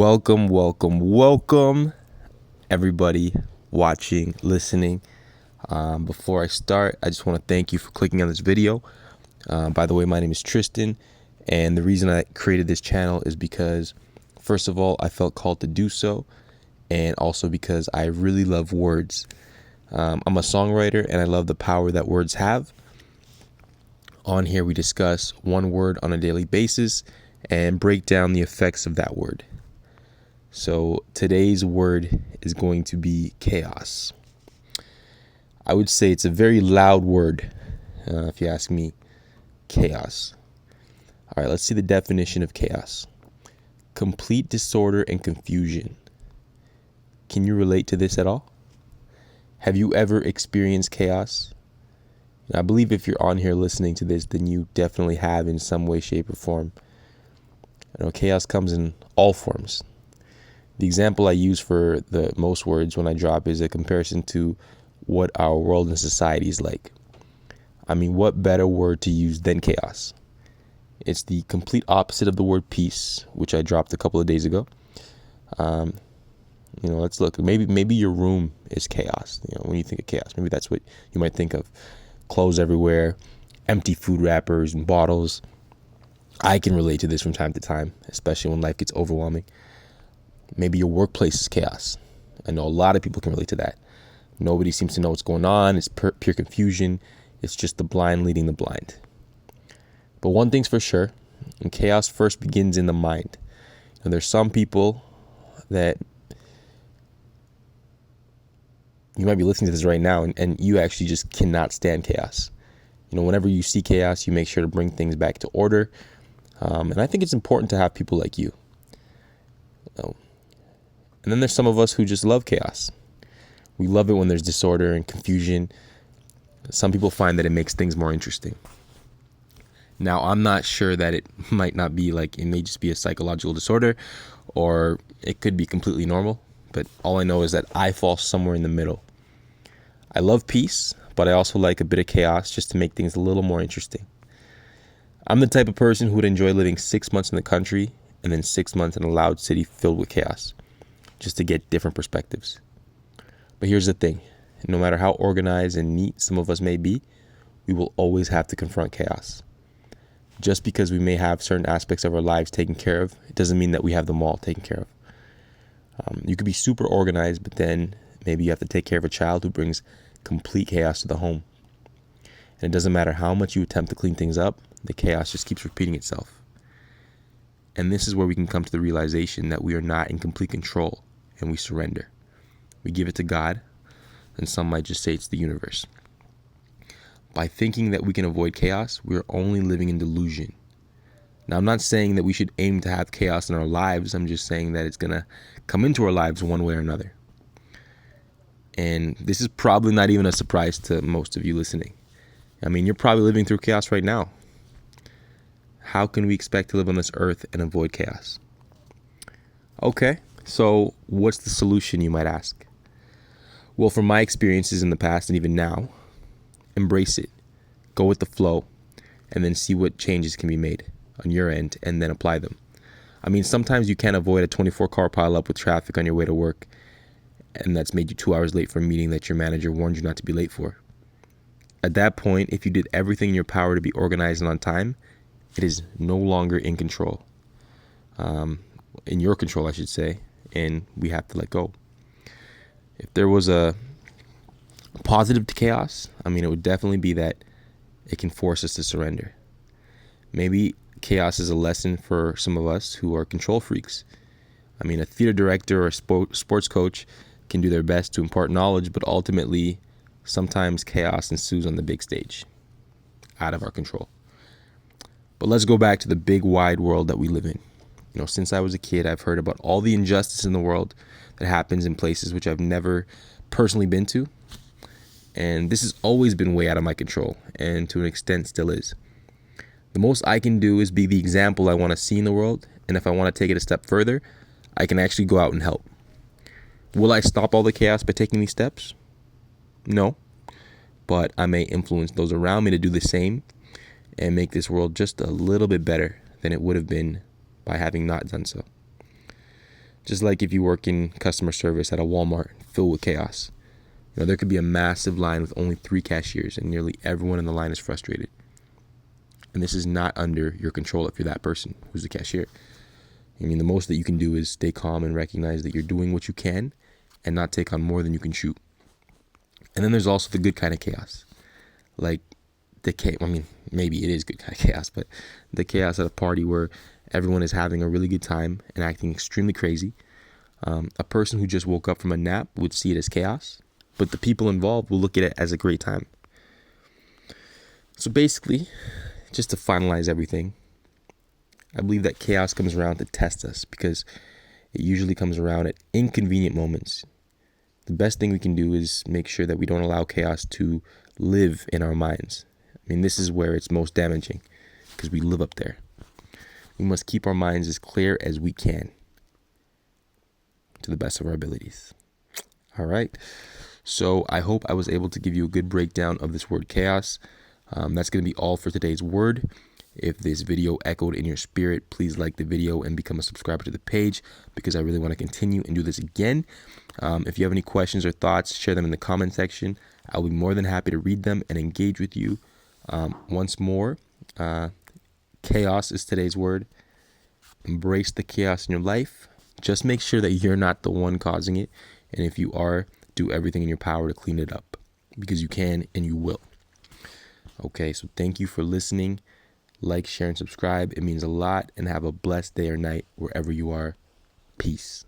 Welcome, everybody watching, listening. Before I start, I just want to thank you for clicking on this video. By the way, my name is Tristan, and the reason I created this channel is because, first of all, I felt called to do so, and also because I really love words. I'm a songwriter, and I love the power that words have. On here, we discuss one word on a daily basis and break down the effects of that word. So today's word is going to be chaos. I would say it's a very loud word, if you ask me. Chaos. All right, let's see the definition of chaos. Complete disorder and confusion. Can you relate to this at all? Have you ever experienced chaos? I believe if you're on here listening to this, then you definitely have in some way, shape, or form. Chaos comes in all forms. The example I use for the most words when I drop is a comparison to what our world and society is like. I mean, what better word to use than chaos? It's the complete opposite of the word peace, which I dropped a couple of days ago. Let's look. Maybe your room is chaos. When you think of chaos, maybe that's what you might think of. Clothes everywhere, empty food wrappers and bottles. I can relate to this from time to time, especially when life gets overwhelming. Maybe your workplace is chaos. I know a lot of people can relate to that. Nobody seems to know what's going on. It's pure confusion. It's just the blind leading the blind. But one thing's for sure, and chaos first begins in the mind. And there's some people that you might be listening to this right now, and you actually just cannot stand chaos. Whenever you see chaos, you make sure to bring things back to order. And I think it's important to have people like you. And then there's some of us who just love chaos. We love it when there's disorder and confusion. Some people find that it makes things more interesting. Now, I'm not sure that it might not be it may just be a psychological disorder, or it could be completely normal. But all I know is that I fall somewhere in the middle. I love peace, but I also like a bit of chaos just to make things a little more interesting. I'm the type of person who would enjoy living 6 months in the country and then 6 months in a loud city filled with chaos, just to get different perspectives. But here's the thing. No matter how organized and neat some of us may be, we will always have to confront chaos. Just because we may have certain aspects of our lives taken care of, it doesn't mean that we have them all taken care of. You could be super organized, but then maybe you have to take care of a child who brings complete chaos to the home. And it doesn't matter how much you attempt to clean things up, the chaos just keeps repeating itself. And this is where we can come to the realization that we are not in complete control, and we surrender. We give it to God, and some might just say it's the universe. By thinking that we can avoid chaos, we are only living in delusion. Now, I'm not saying that we should aim to have chaos in our lives. I'm just saying that it's going to come into our lives one way or another. And this is probably not even a surprise to most of you listening. I mean, you're probably living through chaos right now. How can we expect to live on this earth and avoid chaos? Okay, so what's the solution, you might ask? Well, from my experiences in the past and even now, embrace it. Go with the flow, and then see what changes can be made on your end, and then apply them. I mean, sometimes you can't avoid a 24-car pileup with traffic on your way to work, and that's made you 2 hours late for a meeting that your manager warned you not to be late for. At that point, if you did everything in your power to be organized and on time, it is no longer in control. In your control, I should say, and we have to let go. If there was a positive to chaos, it would definitely be that it can force us to surrender. Maybe chaos is a lesson for some of us who are control freaks. A theater director or a sports coach can do their best to impart knowledge, but ultimately, sometimes chaos ensues on the big stage, out of our control. But let's go back to the big wide world that we live in. Since I was a kid, I've heard about all the injustice in the world that happens in places which I've never personally been to. And this has always been way out of my control, and to an extent still is. The most I can do is be the example I want to see in the world, and if I want to take it a step further, I can actually go out and help. Will I stop all the chaos by taking these steps? No. But I may influence those around me to do the same and make this world just a little bit better than it would have been by having not done so. Just like if you work in customer service at a Walmart filled with chaos. There could be a massive line with only 3 cashiers and nearly everyone in the line is frustrated. And this is not under your control if you're that person who's the cashier. The most that you can do is stay calm and recognize that you're doing what you can and not take on more than you can chew. And then there's also the good kind of chaos. Like maybe it is good kind of chaos, but the chaos at a party where everyone is having a really good time and acting extremely crazy. A person who just woke up from a nap would see it as chaos, but the people involved will look at it as a great time. So basically, just to finalize everything, I believe that chaos comes around to test us because it usually comes around at inconvenient moments. The best thing we can do is make sure that we don't allow chaos to live in our minds. This is where it's most damaging because we live up there. We must keep our minds as clear as we can to the best of our abilities. All right. So I hope I was able to give you a good breakdown of this word chaos. That's going to be all for today's word. If this video echoed in your spirit, please like the video and become a subscriber to the page because I really want to continue and do this again. If you have any questions or thoughts, share them in the comment section. I'll be more than happy to read them and engage with you. Once more, chaos is today's word. Embrace the chaos in your life. Just make sure that you're not the one causing it. And if you are, do everything in your power to clean it up because you can and you will. Okay, so thank you for listening. Like, share, and subscribe. It means a lot. And have a blessed day or night wherever you are. Peace.